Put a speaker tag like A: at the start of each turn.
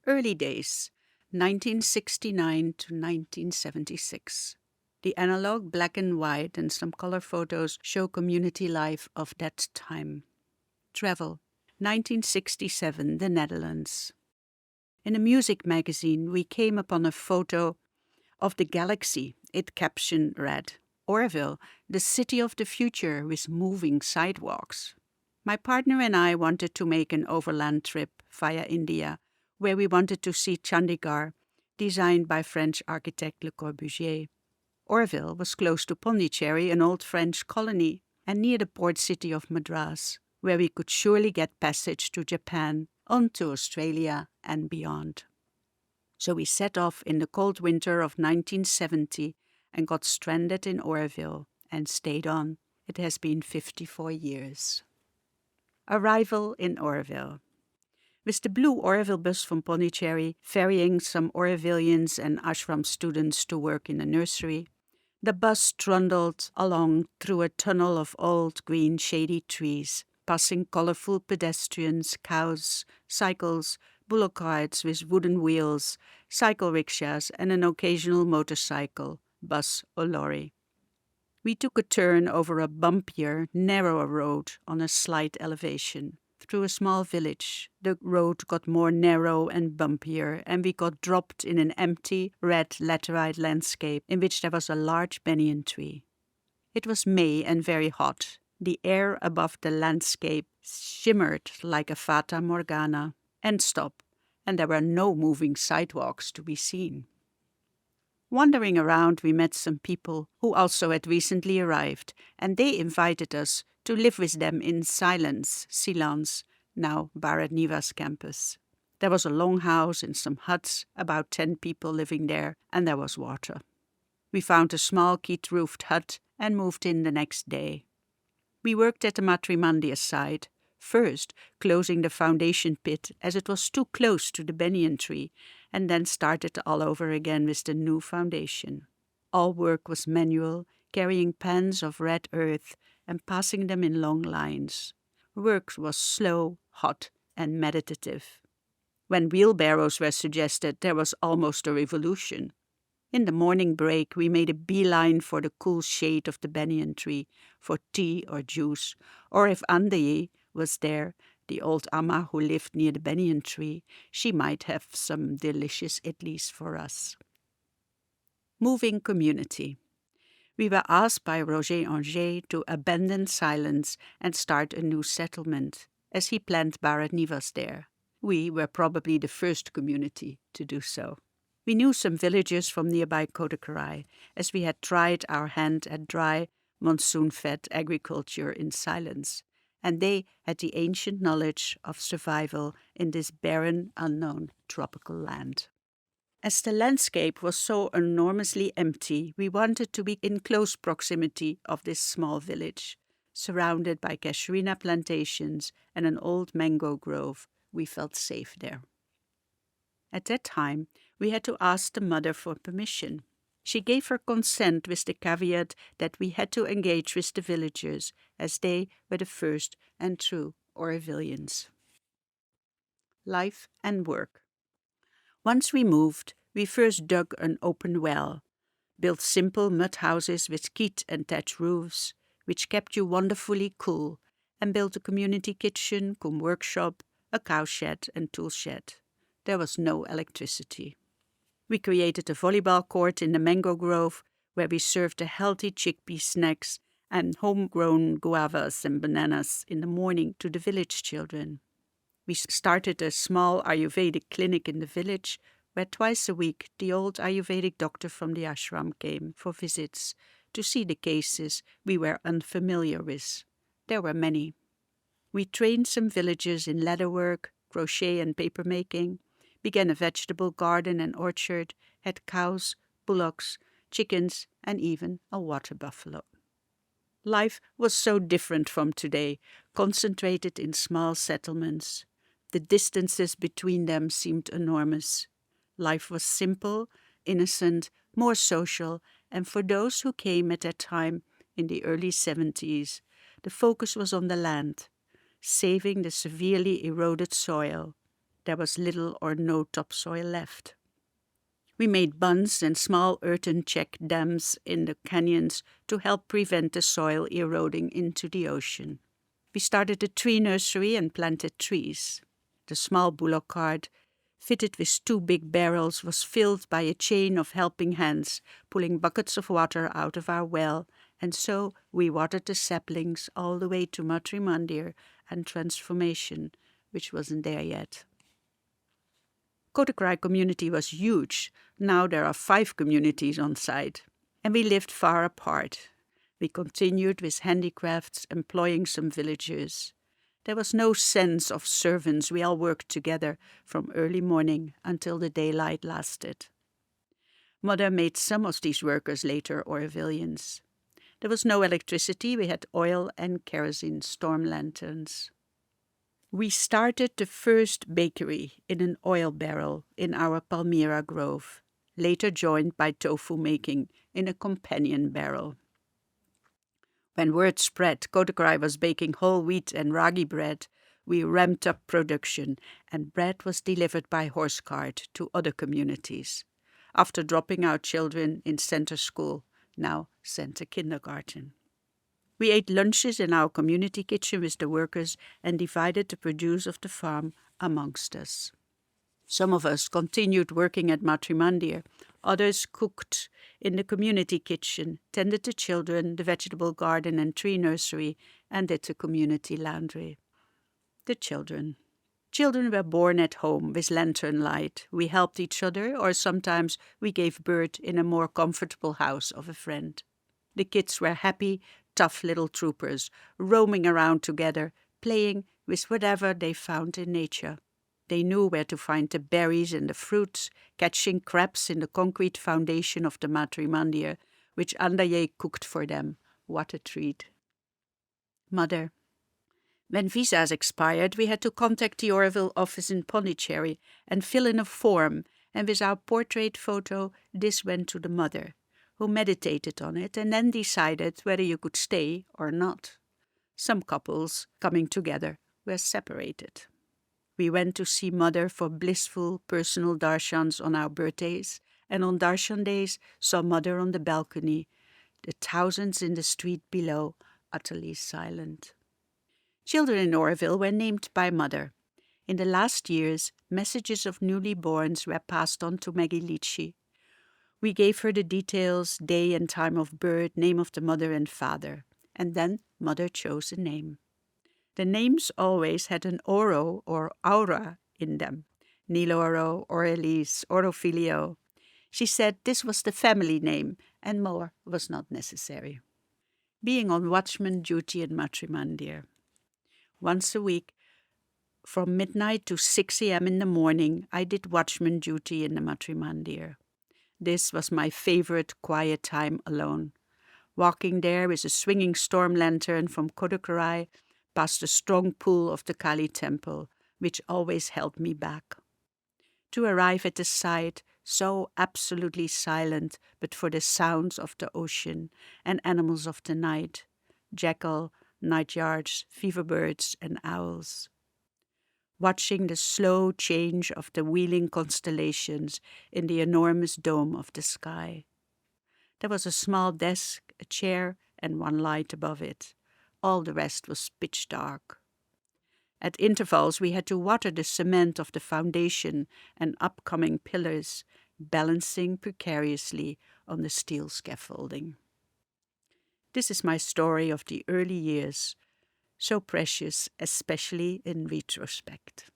A: Early days, 1969 to 1976. The analog black and white and some color photos show community life of that time. Travel, 1967, the Netherlands. In a music magazine, we came upon a photo of the galaxy. It caption read, Auroville, the city of the future with moving sidewalks. My partner and I wanted to make an overland trip via India, where we wanted to see Chandigarh, designed by French architect Le Corbusier. Auroville was close to Pondicherry, an old French colony, and near the port city of Madras, where we could surely get passage to Japan, on to Australia and beyond. So we set off in the cold winter of 1970 and got stranded in Auroville and stayed on. It has been 54 years. Arrival in Auroville. With the blue Auroville bus from Pondicherry, ferrying some Aurovillians and ashram students to work in the nursery, the bus trundled along through a tunnel of old green shady trees, passing colorful pedestrians, cows, cycles, bullock carts with wooden wheels, cycle rickshaws and an occasional motorcycle, bus or lorry. We took a turn over a bumpier, narrower road on a slight elevation. Through a small village, the road got more narrow and bumpier, and we got dropped in an empty, red laterite landscape in which there was a large banyan tree. It was May and very hot. The air above the landscape shimmered like a fata morgana. End stop, and there were no moving sidewalks to be seen. Wandering around, we met some people who also had recently arrived, and they invited us to live with them in Silence, now Bharat Niwas campus. There was a long house and some huts, about 10 people living there, and there was water. We found a small kit-roofed hut and moved in the next day. We worked at the Matrimandia site, first closing the foundation pit as it was too close to the banyan tree, and then started all over again with the new foundation. All work was manual, carrying pans of red earth and passing them in long lines. Work was slow, hot, and meditative. When wheelbarrows were suggested, there was almost a revolution. In the morning break, we made a beeline for the cool shade of the banyan tree, for tea or juice, or if Andeyi was there, the old Amma who lived near the banyan tree, she might have some delicious idlis for us. Moving community. We were asked by Roger Anger to abandon Silence and start a new settlement, as he planned Bharat Niwas there. We were probably the first community to do so. We knew some villagers from nearby Kodakarai, as we had tried our hand at dry, monsoon-fed agriculture in Silence, and they had the ancient knowledge of survival in this barren, unknown tropical land. As the landscape was so enormously empty, we wanted to be in close proximity of this small village. Surrounded by casuarina plantations and an old mango grove, we felt safe there. At that time, we had to ask the mother for permission. She gave her consent with the caveat that we had to engage with the villagers, as they were the first and true Aurovillians. Life and work. Once we moved, we first dug an open well, built simple mud houses with peat and thatch roofs, which kept you wonderfully cool, and built a community kitchen, cum workshop, a cow shed and tool shed. There was no electricity. We created a volleyball court in the mango grove, where we served the healthy chickpea snacks and homegrown guavas and bananas in the morning to the village children. We started a small Ayurvedic clinic in the village, where twice a week the old Ayurvedic doctor from the ashram came for visits to see the cases we were unfamiliar with. There were many. We trained some villagers in leatherwork, crochet and papermaking, began a vegetable garden and orchard, had cows, bullocks, chickens, and even a water buffalo. Life was so different from today, concentrated in small settlements. The distances between them seemed enormous. Life was simple, innocent, more social, and for those who came at that time, in the early 70s, the focus was on the land, saving the severely eroded soil, there was little or no topsoil left. We made bunds and small earthen check dams in the canyons to help prevent the soil eroding into the ocean. We started a tree nursery and planted trees. The small bullock cart, fitted with 2 big barrels, was filled by a chain of helping hands, pulling buckets of water out of our well, and so we watered the saplings all the way to Matrimandir and Transformation, which wasn't there yet. Kodakrai community was huge. Now there are 5 communities on site, and we lived far apart. We continued with handicrafts, employing some villagers. There was no sense of servants. We all worked together from early morning until the daylight lasted. Mother made some of these workers later Aurovillians. There was no electricity. We had oil and kerosene storm lanterns. We started the first bakery in an oil barrel in our Palmyra grove, later joined by tofu making in a companion barrel. When word spread Kodakrai was baking whole wheat and ragi bread, we ramped up production, and bread was delivered by horse cart to other communities, after dropping our children in center school, now center kindergarten. We ate lunches in our community kitchen with the workers and divided the produce of the farm amongst us. Some of us continued working at Matrimandir. Others cooked in the community kitchen, tended the children, the vegetable garden and tree nursery, and did the community laundry. The children. Children were born at home with lantern light. We helped each other, or sometimes we gave birth in a more comfortable house of a friend. The kids were happy, tough little troopers, roaming around together, playing with whatever they found in nature. They knew where to find the berries and the fruits, catching crabs in the concrete foundation of the Matrimandir, which Andaye cooked for them. What a treat. Mother. When visas expired, we had to contact the Auroville office in Pondicherry and fill in a form, and with our portrait photo, this went to the mother, who meditated on it and then decided whether you could stay or not. Some couples, coming together, were separated. We went to see Mother for blissful personal darshans on our birthdays, and on darshan days saw Mother on the balcony, the thousands in the street below utterly silent. Children in Auroville were named by Mother. In the last years, messages of newly borns were passed on to Maggie Litchi. We gave her the details, day and time of birth, name of the mother and father, and then Mother chose a name. The names always had an oro or aura in them. Niloro, Aurelis, Aurovillio. She said this was the family name and more was not necessary. Being on watchman duty in Matrimandir. Once a week, from midnight to 6 a.m. in the morning, I did watchman duty in the Matrimandir. This was my favorite quiet time alone. Walking there with a swinging storm lantern from Kodakrai past the strong pull of the Kali temple, which always held me back. To arrive at the site, so absolutely silent but for the sounds of the ocean and animals of the night, jackal, nightjards, feverbirds and owls. Watching the slow change of the wheeling constellations in the enormous dome of the sky. There was a small desk, a chair, and one light above it. All the rest was pitch dark. At intervals, we had to water the cement of the foundation and upcoming pillars, balancing precariously on the steel scaffolding. This is my story of the early years, so precious, especially in retrospect.